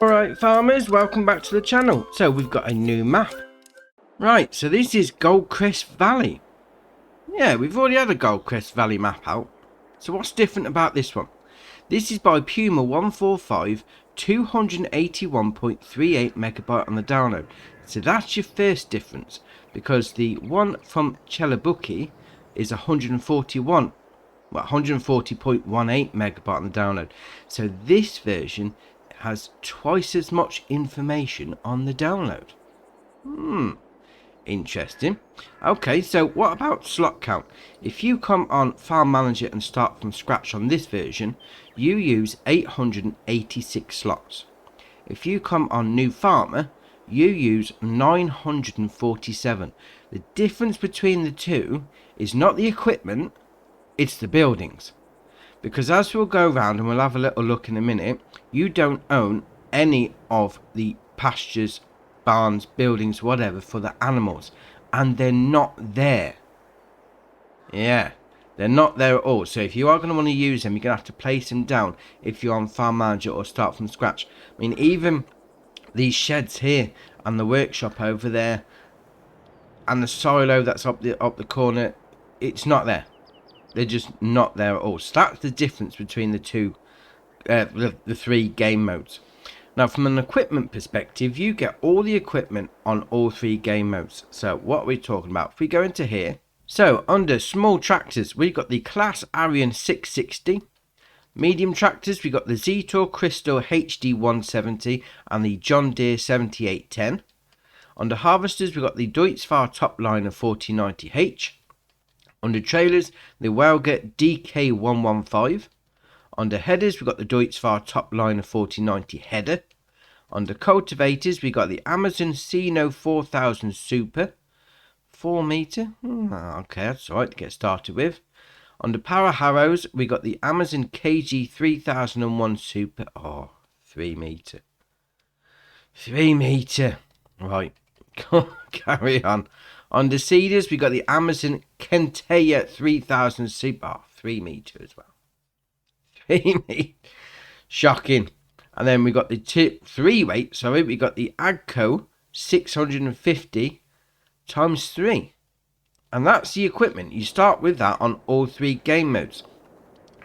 Alright farmers, welcome back to the channel. So we've got a new map. Right, so this is Goldcrest Valley. Yeah, we've already had a Goldcrest Valley map out. So what's different about this one? This is by Puma 145, 281.38 megabyte on the download. So that's your first difference, because the one from Chelabuki is 140.18 megabyte on the download. So this version has twice as much information on the download. Interesting. Okay, so what about slot count? If you come on Farm Manager and start from scratch on this version, you use 886 slots. If you come on New Farmer, you use 947. The difference between the two is not the equipment, it's the buildings. Because as we'll go around and we'll have a little look in a minute, you don't own any of the pastures, barns, buildings, whatever for the animals. And they're not there. Yeah, they're not there at all. So if you are going to want to use them, you're going to have to place them down if you're on Farm Manager or start from scratch. I mean, even these sheds here and the workshop over there and the silo that's up the corner, it's not there. They're just not there at all. So that's the difference between the two, the three game modes. Now, from an equipment perspective, you get all the equipment on all three game modes. So what are we talking about? If we go into here, so under small tractors, we've got the Class Arian 660. Medium tractors, we've got the Zetor Crystal HD 170 and the John Deere 7810. Under harvesters, we've got the Deutz-Fahr Topliner 4090H. Under trailers, the Welger DK115. Under headers, we've got the Deutz-Fahr Topliner 4090 header. Under cultivators, we've got the Amazon Sino 4000 Super. 4 metre. Okay, that's alright to get started with. Under power harrows, we got the Amazon KG 3001 Super. 3 metre. 3 metre. Right, carry on. Under seeders, we got the Amazon Kenteya 3000 Super. 3 metre as well. 3 metre. Shocking. And then we got the we got the Agco 650 times 3. And that's the equipment. You start with that on all three game modes.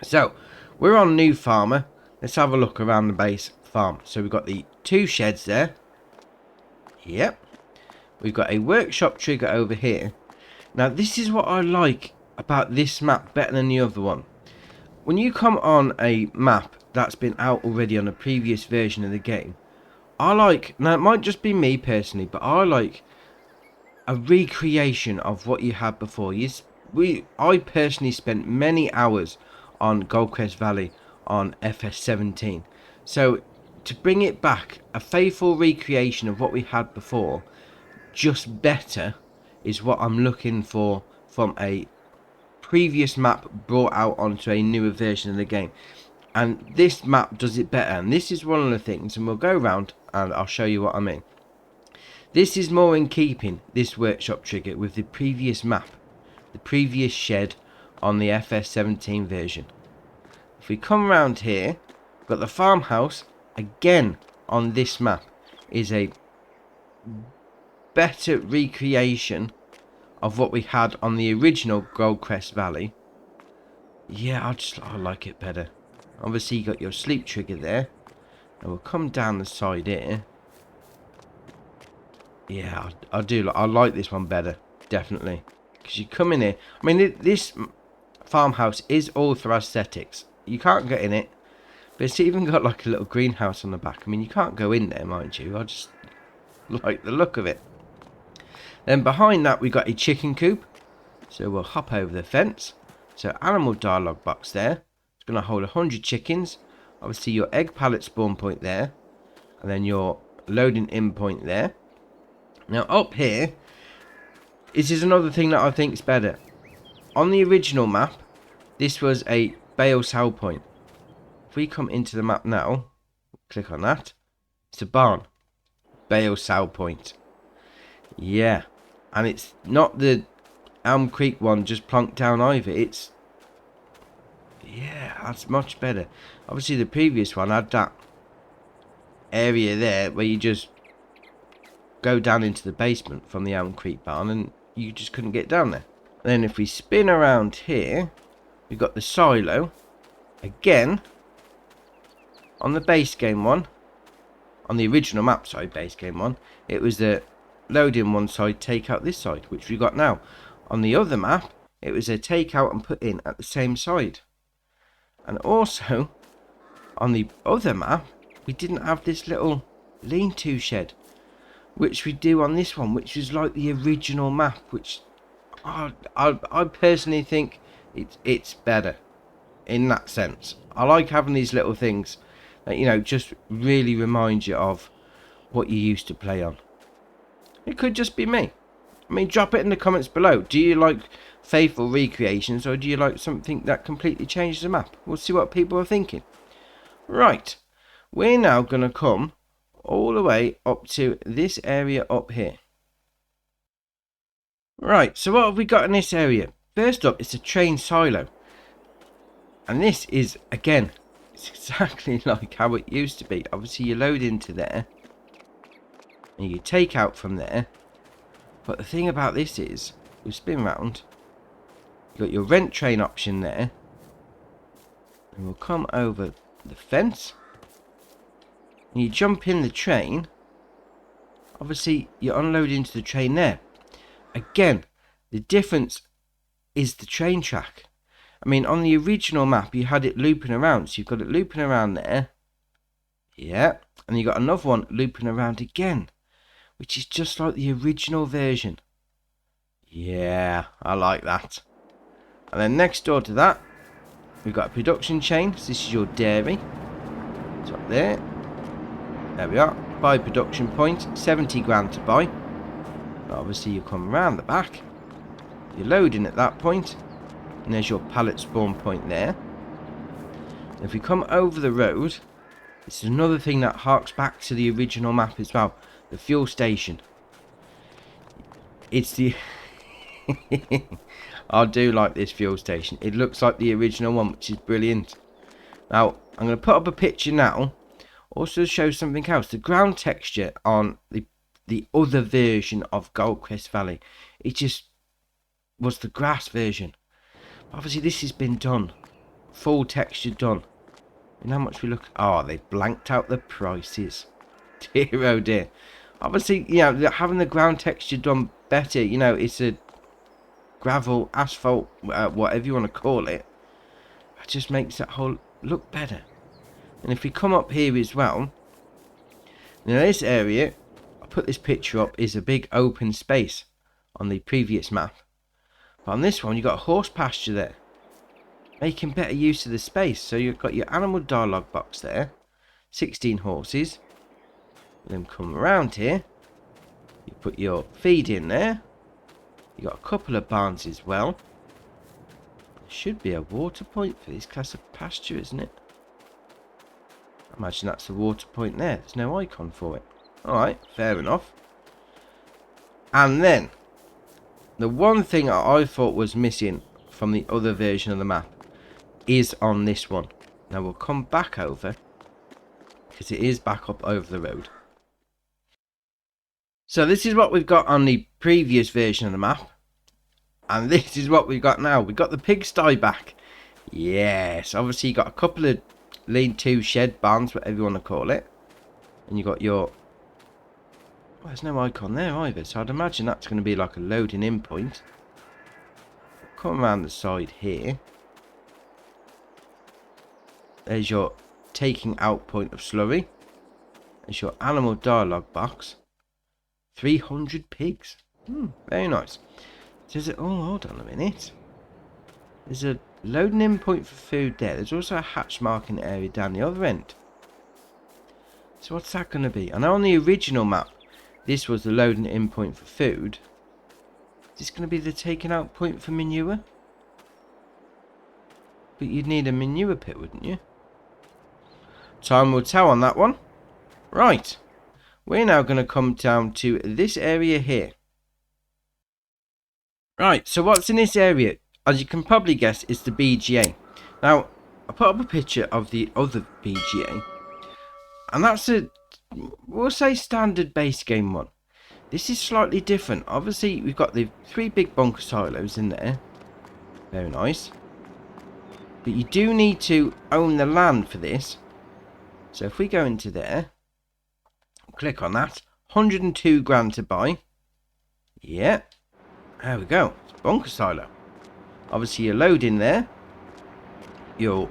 So, we're on New Farmer. Let's have a look around the base farm. So we've got the 2 sheds there. Yep. We've got a workshop trigger over here. Now, this is what I like about this map better than the other one. When you come on a map that's been out already on a previous version of the game, now it might just be me personally, but I like a recreation of what you had before. I personally spent many hours on Goldcrest Valley on FS17. So to bring it back, a faithful recreation of what we had before, just better, is what I'm looking for from a previous map brought out onto a newer version of the game. And this map does it better, and this is one of the things, and we'll go around and I'll show you what I mean. This is more in keeping, this workshop trigger, with the previous map, the previous shed on the FS17 version. If we come around here, we've got the farmhouse again on this map, is a better recreation of what we had on the original Goldcrest Valley. Yeah, I like it better. Obviously you got your sleep trigger there, and we'll come down the side here. Yeah, I like this one better, definitely, because you come in here. I mean, this farmhouse is all for aesthetics. You can't get in it, but it's even got like a little greenhouse on the back. I mean, you can't go in there, mind you. I just like the look of it. Then behind that, we got a chicken coop. So we'll hop over the fence. So animal dialogue box there. It's going to hold 100 chickens. Obviously your egg pallet spawn point there. And then your loading in point there. Now up here, this is another thing that I think is better. On the original map, this was a bale sale point. If we come into the map now, click on that. It's a barn. Bale sale point. Yeah. And it's not the Elm Creek one just plunked down either. It's... yeah, that's much better. Obviously the previous one had that area there where you just go down into the basement from the Elm Creek barn, and you just couldn't get down there. Then if we spin around here, we've got the silo. Again, on the base game one, on the original map, sorry, base game one, it was the load in one side, take out this side, which we got now. On the other map, it was a take out and put in at the same side. And also, on the other map, we didn't have this little lean-to shed, which we do on this one, which is like the original map, which I personally think it's better in that sense. I like having these little things that, you know, just really remind you of what you used to play on. It could just be me. I mean, drop it in the comments below. Do you like faithful recreations, or do you like something that completely changes the map? We'll see what people are thinking. Right, we're now going to come all the way up to this area up here. Right, so what have we got in this area? First up, it's a train silo. And this is, again, it's exactly like how it used to be. Obviously, you load into there, and you take out from there. But the thing about this is, we spin round, you got your rent train option there, and we'll come over the fence, and you jump in the train. Obviously, you unload into the train there. Again, the difference is the train track. I mean, on the original map, you had it looping around, so you've got it looping around there. Yeah, and you got another one looping around again, which is just like the original version. Yeah, I like that. And then next door to that, we've got a production chain. So this is your dairy. It's up there. There we are. Buy production point. 70 grand to buy. But obviously you come around the back. You're loading at that point. And there's your pallet spawn point there. And if we come over the road, this is another thing that harks back to the original map as well. The fuel station. It's the... I do like this fuel station. It looks like the original one, which is brilliant. Now, I'm going to put up a picture now. Also show something else. The ground texture on the other version of Goldcrest Valley. It just was the grass version. Obviously, this has been done. Full texture done. And how much we look... Oh, they've blanked out the prices. Dear oh dear. Obviously, you know, having the ground texture done better, you know, it's a gravel, asphalt, whatever you want to call it. It just makes that whole look better. And if we come up here as well, now this area, I put this picture up, is a big open space on the previous map. But on this one, you've got a horse pasture there, making better use of the space. So you've got your animal dialogue box there, 16 horses. Then come around here, you put your feed in there. You got a couple of barns as well. There should be a water point for this class of pasture, isn't it? I imagine that's the water point there. There's no icon for it. Alright, fair enough. And then, the one thing I thought was missing from the other version of the map is on this one. Now we'll come back over, because it is back up over the road. So this is what we've got on the previous version of the map. And this is what we've got now. We've got the pigsty back. Yes, obviously you got a couple of lean-to shed barns, whatever you want to call it. And you got your... Well, there's no icon there either, so I'd imagine that's going to be like a loading in point. Come around the side here. There's your taking out point of slurry. There's your animal dialogue box. 300 pigs. Very nice. There's a... Oh, hold on a minute. There's a loading in point for food there. There's also a hatch marking area down the other end. So what's that going to be? I know on the original map, this was the loading in point for food. Is this going to be the taking out point for manure? But you'd need a manure pit, wouldn't you? Time will tell on that one. Right. We're now going to come down to this area here. Right, so what's in this area? As you can probably guess, it's the BGA. Now, I put up a picture of the other BGA. And that's a we'll say standard base game one. This is slightly different. Obviously, we've got the 3 big bunker silos in there. Very nice. But you do need to own the land for this. So if we go into there, click on that. 102 grand to buy. Yeah. There we go. It's bunker silo. Obviously, you load in there. You've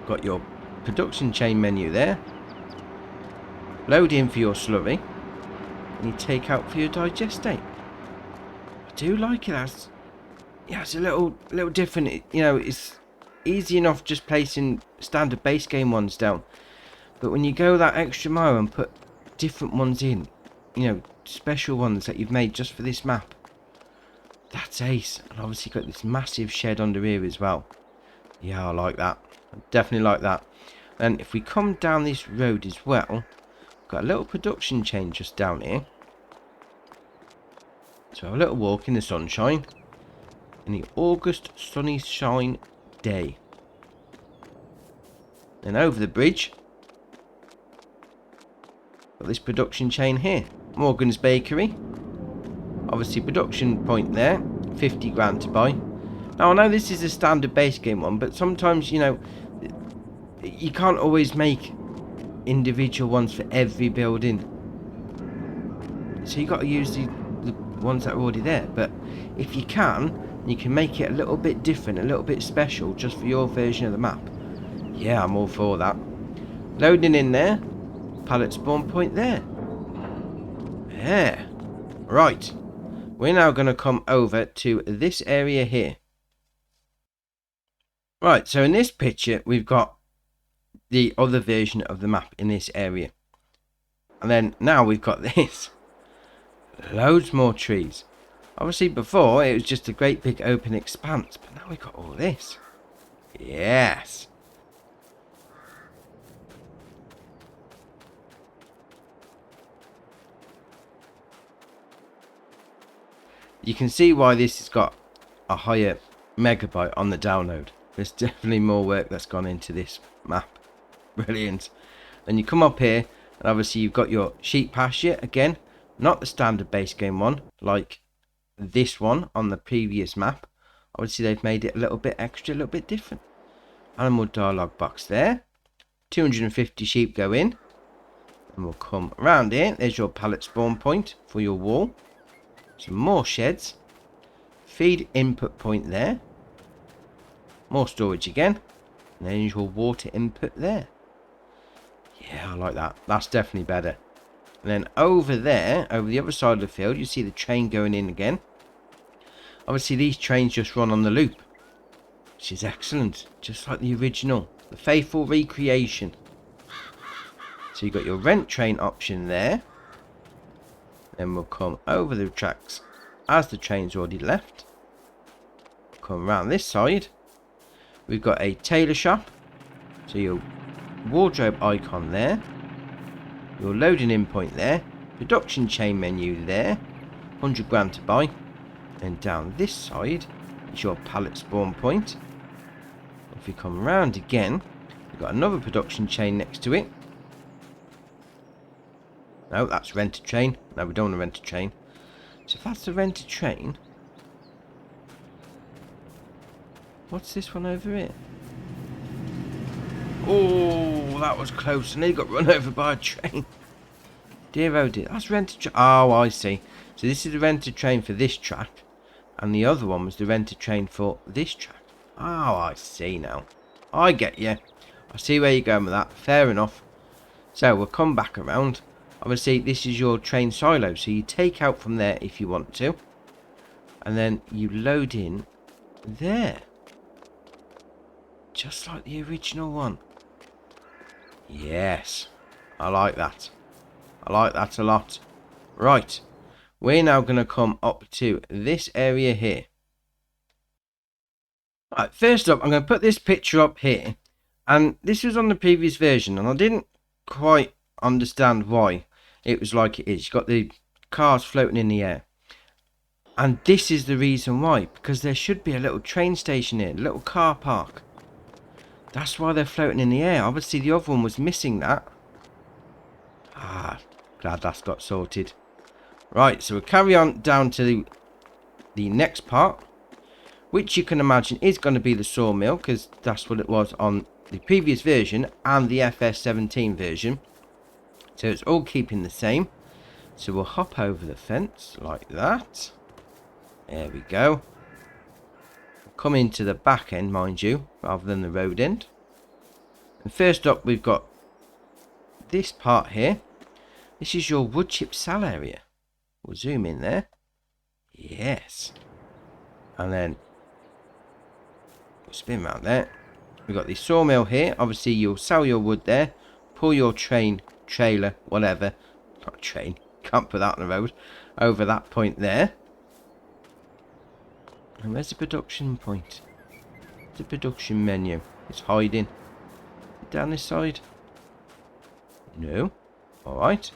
got your production chain menu there. Load in for your slurry. And you take out for your digestate. I do like it. Yeah, it's a little different. You know, it's easy enough just placing standard base game ones down. But when you go that extra mile and put different ones in, you know, special ones that you've made just for this map, that's ace. And obviously got this massive shed under here as well. Yeah, I like that. I definitely like that. And if we come down this road as well, got a little production chain just down here. So a little walk in the sunshine. In the August sunny shine day. Then over the bridge, got this production chain here. Morgan's Bakery. Obviously production point there. 50 grand to buy. Now I know this is a standard base game one, but sometimes, you know, you can't always make individual ones for every building. So you got to use the ones that are already there. But if you can make it a little bit different, a little bit special, just for your version of the map. Yeah, I'm all for that. Loading in there. Pallet spawn point there. Yeah. Right. We're now going to come over to this area here. Right, so in this picture, we've got the other version of the map in this area. And then now we've got this. Loads more trees. Obviously before, it was just a great big open expanse. But now we've got all this. Yes. You can see why this has got a higher megabyte on the download. There's definitely more work that's gone into this map. Brilliant. Then you come up here, and obviously you've got your sheep pasture again. Not the standard base game one, like this one on the previous map. Obviously they've made it a little bit extra, a little bit different. Animal dialogue box there. 250 sheep go in. And we'll come around here. There's your pallet spawn point for your wall. Some more sheds. Feed input point there. More storage again. And then your water input there. Yeah, I like that. That's definitely better. And then over there, over the other side of the field, you see the train going in again. Obviously, these trains just run on the loop, which is excellent. Just like the original. The faithful recreation. So you've got your rent train option there. Then we'll come over the tracks as the train's already left. Come around this side. We've got a tailor shop. So your wardrobe icon there. Your loading in point there. Production chain menu there. 100 grand to buy. And down this side is your pallet spawn point. If we come around again, we've got another production chain next to it. No, that's rent a train. No, we don't want to rent a train. So if that's the rent a train, what's this one over here? Oh, that was close. And they got run over by a train. Dear oh dear. That's rent a train. Oh, I see. So this is the rent a train for this track. And the other one was the rent a train for this track. Oh, I see now. I get you. I see where you're going with that. Fair enough. So we'll come back around. Obviously, this is your train silo, so you take out from there if you want to. And then you load in there. Just like the original one. Yes. I like that. I like that a lot. Right. We're now going to come up to this area here. Right, first up, I'm going to put this picture up here. And this was on the previous version, and I didn't quite understand why it was like it is. You've got the cars floating in the air. And this is the reason why. Because there should be a little train station here, a little car park. That's why they're floating in the air. Obviously the other one was missing that. Ah, glad that's got sorted. Right, so we'll carry on down to the next part, which you can imagine is going to be the sawmill, because that's what it was on the previous version and the FS17 version. So it's all keeping the same. So we'll hop over the fence like that. There we go. Come into the back end, mind you, rather than the road end. And first up, we've got this part here. This is your wood chip sal area. We'll zoom in there. Yes. And then we'll spin around there. We've got the sawmill here. Obviously, you'll sell your wood there. Pull your trailer, whatever. Not train. Can't put that on the road. Over that point there. And where's the production point? The production menu. It's hiding. Down this side? No. Alright.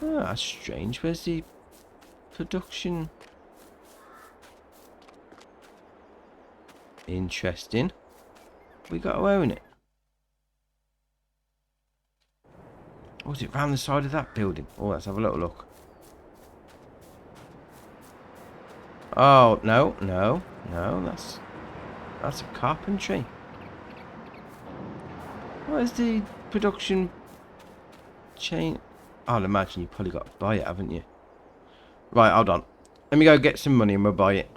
Oh, that's strange. Where's the production? Interesting. We got to own it. Or is it round the side of that building? Oh, let's have a little look. Oh, no. That's a carpentry. Where's the production chain? I'll imagine you probably got to buy it, haven't you? Right, hold on. Let me go get some money and we'll buy it.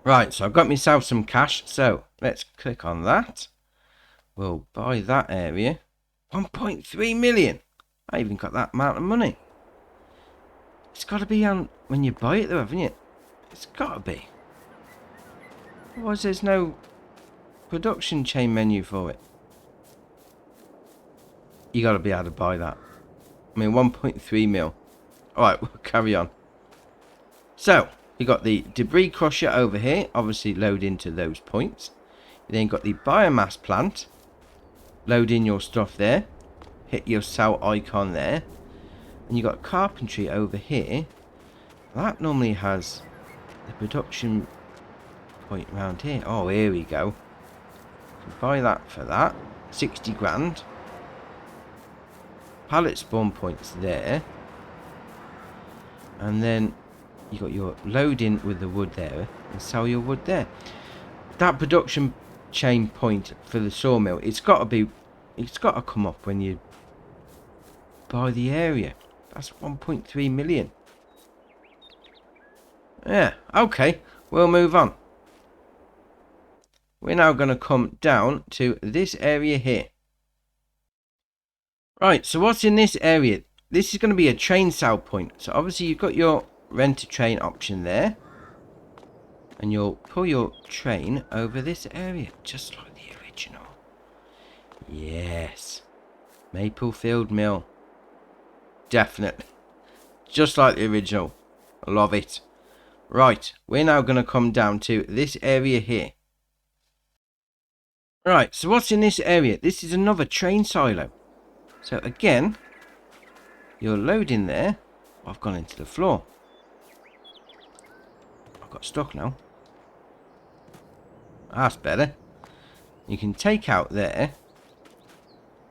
Right, so I've got myself some cash. So, let's click on that. We'll buy that area. 1.3 million. I even got that amount of money. It's got to be on when you buy it though, haven't you? It's got to be. Otherwise there's no production chain menu for it. You got to be able to buy that. I mean 1.3 mil. Alright, we'll carry on. So, you got the debris crusher over here. Obviously load into those points. You then got the biomass plant. Load in your stuff there. Hit your sell icon there. And you got carpentry over here. That normally has the production point round here. Oh, here we go. So buy that for that. 60 grand. Pallet spawn points there. And then you got your loading with the wood there. And sell your wood there. That production chain point for the sawmill, it's got to come up when you buy the area. That's 1.3 million. Yeah, okay, we'll move on. We're now going to come down to this area here. Right, so what's in this area? This is going to be a train sale point. So obviously you've got your rent a train option there. And you'll pull your train over this area, just like the original. Yes. Maplefield Mill. Definitely. Just like the original. I love it. Right, we're now going to come down to this area here. Right, so what's in this area? This is another train silo. So again, you're loading there. I've gone into the floor. I've got stuck now. That's better. You can take out there.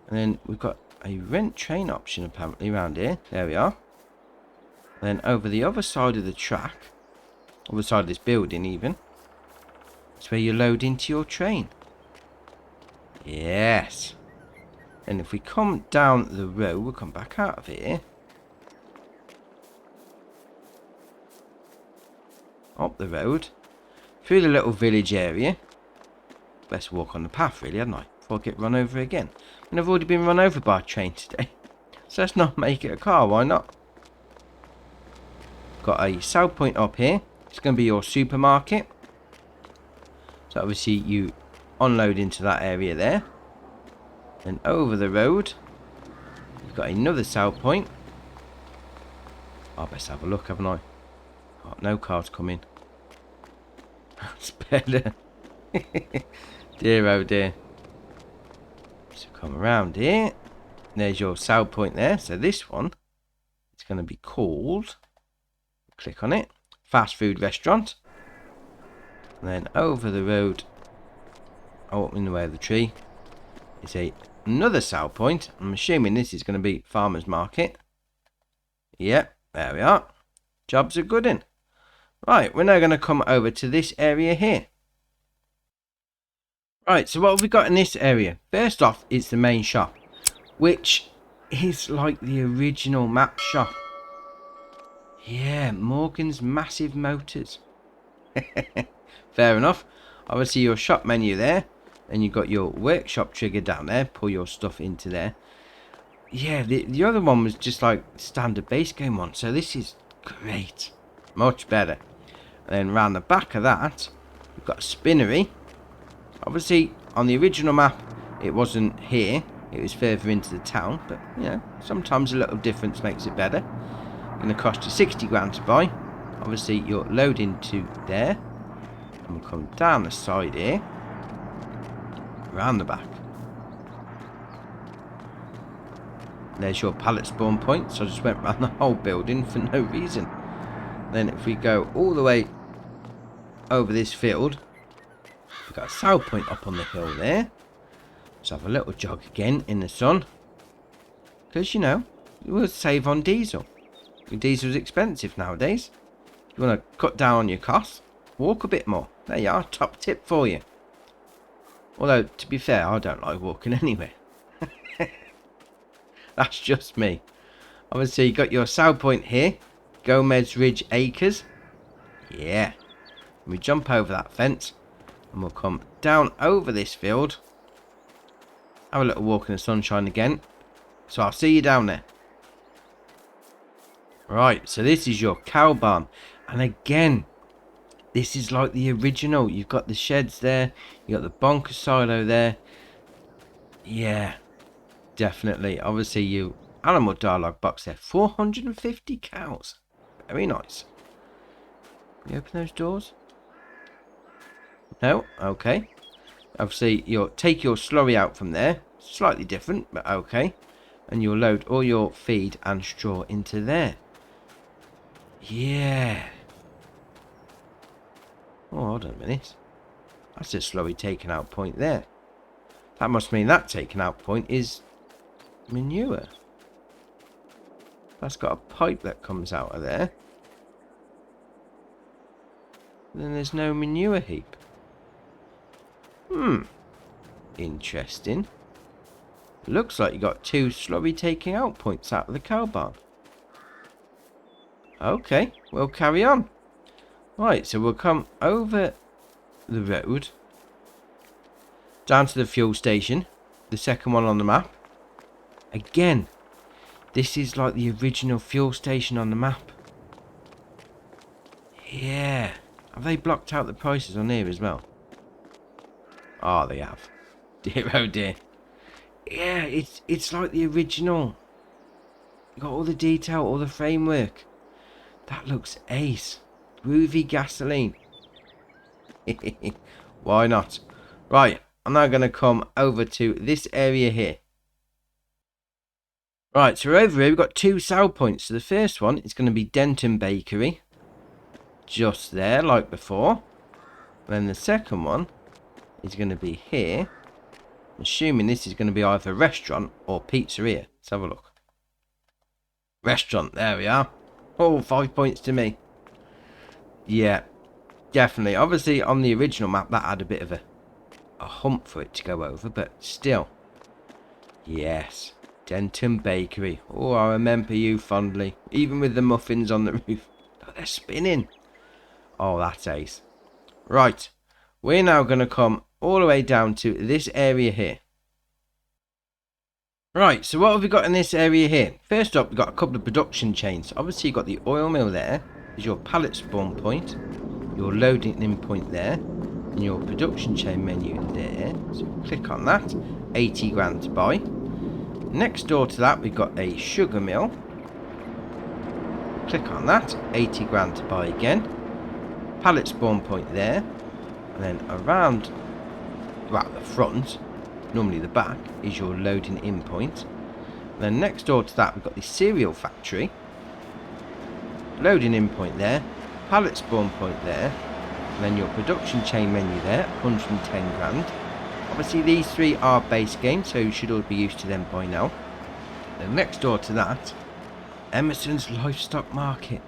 And then we've got a rent train option apparently around here. There we are. And then over the other side of the track, other side of this building even, it's where you load into your train. Yes. And if we come down the road, we'll come back out of here. Up the road. Through the little village area. Best walk on the path really, hadn't I? Before I get run over again. And I've already been run over by a train today. So let's not make it a car, why not? Got a sell point up here. It's going to be your supermarket. So obviously you unload into that area there. And over the road, you've got another sell point. I best have a look, haven't I? Oh, no cars coming. That's better. Dear oh dear. So come around here. There's your sell point there. So this one, it's going to be called, click on it, fast food restaurant. And then over the road, oh, up in the way of the tree, is a another sell point. I'm assuming this is going to be Farmers Market. Yep, there we are. Jobs are good in. Right, we're now going to come over to this area here. Right, so what have we got in this area? First off, it's the main shop, which is like the original map shop. Yeah, Morgan's Massive Motors. Fair enough. Obviously your shop menu there, and you've got your workshop trigger down there. Pull your stuff into there. Yeah, the other one was just like standard base game one, so this is great. Much better. And then round the back of that, we've got a Spinnery. Obviously, on the original map, it wasn't here. It was further into the town. But, you know, sometimes a little difference makes it better. Going to cost you 60 grand to buy. Obviously, you'll load into there. And we'll come down the side here. Around the back. There's your pallet spawn point. So I just went around the whole building for no reason. Then if we go all the way over this field, we've got a sell point up on the hill there. Let's have a little jog again in the sun. Because, you know, we'll save on diesel. Diesel's expensive nowadays. If you want to cut down on your costs, walk a bit more. There you are, top tip for you. Although, to be fair, I don't like walking anywhere. That's just me. Obviously, you got your sell point here. Gomez Ridge Acres. Yeah. We jump over that fence. And we'll come down over this field. Have a little walk in the sunshine again. So I'll see you down there. Right, so this is your cow barn. And again, this is like the original. You've got the sheds there. You've got the bonker silo there. Yeah, definitely. Obviously, you animal dialogue box there. 450 cows. Very nice. Can you open those doors? No? Okay. Obviously, you'll take your slurry out from there. Slightly different, but okay. And you'll load all your feed and straw into there. Yeah. Oh, hold on a minute. That's a slurry taken out point there. That must mean that taken out point is manure. That's got a pipe that comes out of there. Then there's no manure heap. Interesting. Looks like you got two slurry taking out points out of the cow barn. Okay, we'll carry on. Right, so we'll come over the road down to the fuel station, the second one on the map. Again, this is like the original fuel station on the map. Yeah. Have they blocked out the prices on here as well? Oh, they have. Dear, oh dear. Yeah, it's like the original. You got all the detail, all the framework. That looks ace. Groovy gasoline. Why not? Right, I'm now going to come over to this area here. Right, so over here we've got two sell points. So the first one is going to be Dentum Bakery. Just there, like before. And then the second one is going to be here. Assuming this is going to be either a restaurant or pizzeria. Let's have a look. Restaurant, there we are. Oh, 5 points to me. Yeah, definitely. Obviously, on the original map, that had a bit of a hump for it to go over, but still. Yes, Dentum Bakery. Oh, I remember you fondly. Even with the muffins on the roof. Oh, they're spinning. Oh, that's ace. Right, we're now going to come all the way down to this area here. Right, so what have we got in this area here? First up, we've got a couple of production chains. Obviously, you've got the oil mill there. There's your pallet spawn point. Your loading in point there. And your production chain menu there. So click on that. 80 grand to buy. Next door to that, we've got a sugar mill. Click on that. 80 grand to buy again. Pallet spawn point there. And then around, well, the front, normally the back, is your loading in point. And then next door to that, we've got the cereal factory. Loading in point there. Pallet spawn point there. And then your production chain menu there, 110 grand. Obviously these three are base games, so you should all be used to them by now. Then next door to that, Emerson's Livestock Market.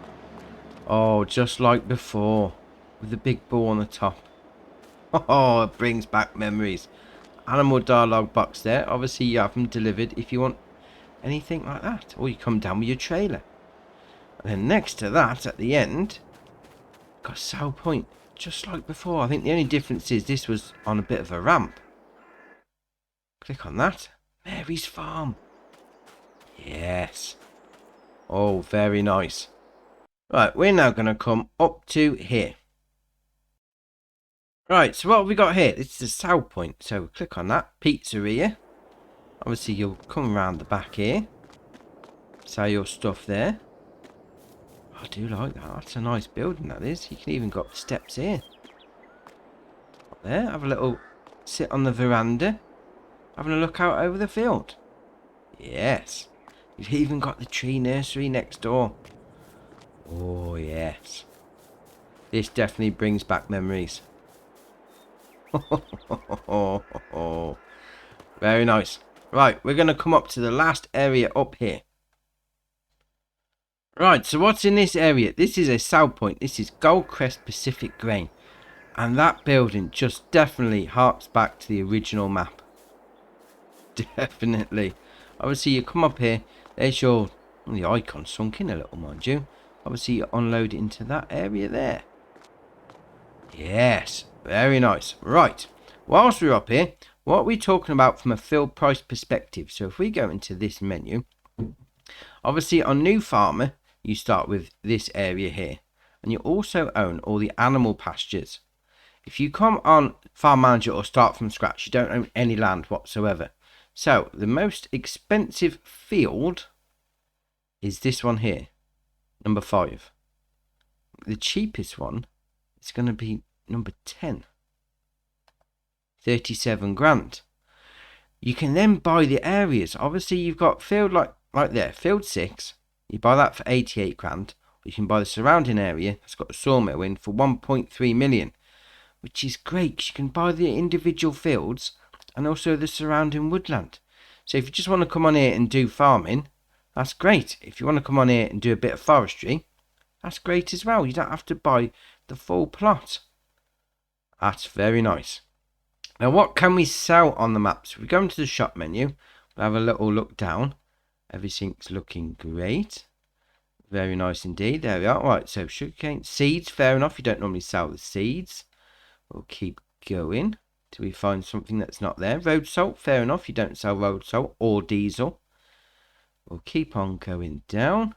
Oh, just like before, with the big bull on the top. Oh, it brings back memories. Animal dialogue box there. Obviously you have them delivered if you want anything like that, or you come down with your trailer. And then next to that, at the end, got Sell Point, just like before. I think the only difference is this was on a bit of a ramp. Click on that. Mary's Farm. Yes. Oh, very nice. Right, we're now going to come up to here. Right, so what have we got here? This is the Sell Point. So click on that. Pizzeria. Obviously, you'll come around the back here. Sell your stuff there. I do like that. That's a nice building, that is. You can even got the steps here. Up there, have a little sit on the veranda. Having a look out over the field. Yes. You've even got the tree nursery next door. Oh, yes. This definitely brings back memories. Very nice. Right, we're going to come up to the last area up here. Right, so what's in this area? This is a Sell Point. This is Goldcrest Pacific Grain. And that building just definitely harks back to the original map. Definitely. Obviously, you come up here. There's your... Well, the icon sunk in a little, mind you. Obviously, you unload it into that area there. Yes. Very nice. Right. Whilst we're up here, what are we talking about from a field price perspective? So if we go into this menu, obviously on New Farmer, you start with this area here. And you also own all the animal pastures. If you come on Farm Manager or start from scratch, you don't own any land whatsoever. So the most expensive field is this one here, number 5. The cheapest one is going to be number 10, 37 grand. You can then buy the areas. Obviously, you've got field like there, field 6. You buy that for 88 grand. Or you can buy the surrounding area that's got the sawmill in for 1.3 million, which is great because you can buy the individual fields and also the surrounding woodland. So if you just want to come on here and do farming, that's great. If you want to come on here and do a bit of forestry, that's great as well. You don't have to buy the full plot. That's very nice. Now what can we sell on the map? So if we go into the shop menu, we'll have a little look down. Everything's looking great. Very nice indeed. There we are. Right, so sugarcane, seeds, fair enough. You don't normally sell the seeds. We'll keep going till we find something that's not there. Road salt, fair enough. You don't sell road salt or diesel. We'll keep on going down.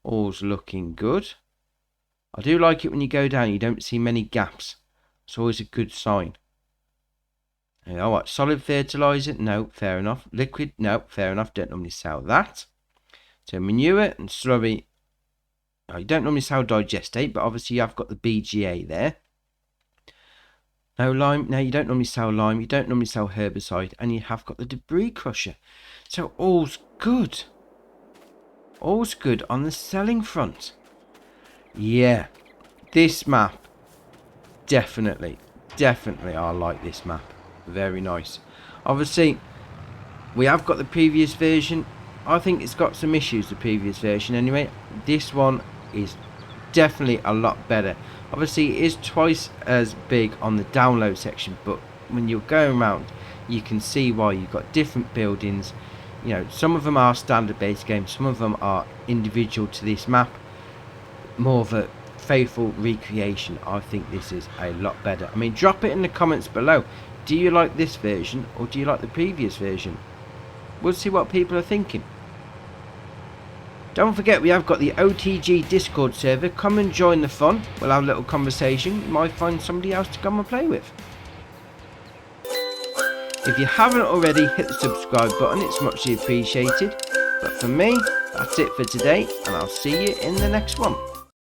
All's looking good. I do like it when you go down, you don't see many gaps. It's always a good sign. Alright, solid fertilizer, no, fair enough. Liquid, no, fair enough. Don't normally sell that. So manure and slurry. You don't normally sell digestate, but obviously you have got the BGA there. No lime. No, you don't normally sell lime. You don't normally sell herbicide. And you have got the debris crusher. So all's good. All's good on the selling front. Yeah. This map. Definitely I like this map. Very nice. Obviously, we have got the previous version. I think it's got some issues, the previous version anyway. This one is definitely a lot better. Obviously, it is twice as big on the download section, but when you're going around, you can see why. You've got different buildings. You know, some of them are standard base games, some of them are individual to this map. More of a faithful recreation. I think this is a lot better. I mean, drop it in the comments below. Do you like this version or do you like the previous version? We'll see what people are thinking. Don't forget, we have got the OTG Discord server. Come and join the fun. We'll have a little conversation. You might find somebody else to come and play with. If you haven't already, hit the subscribe button. It's muchly appreciated. But for me, that's it for today, and I'll see you in the next one.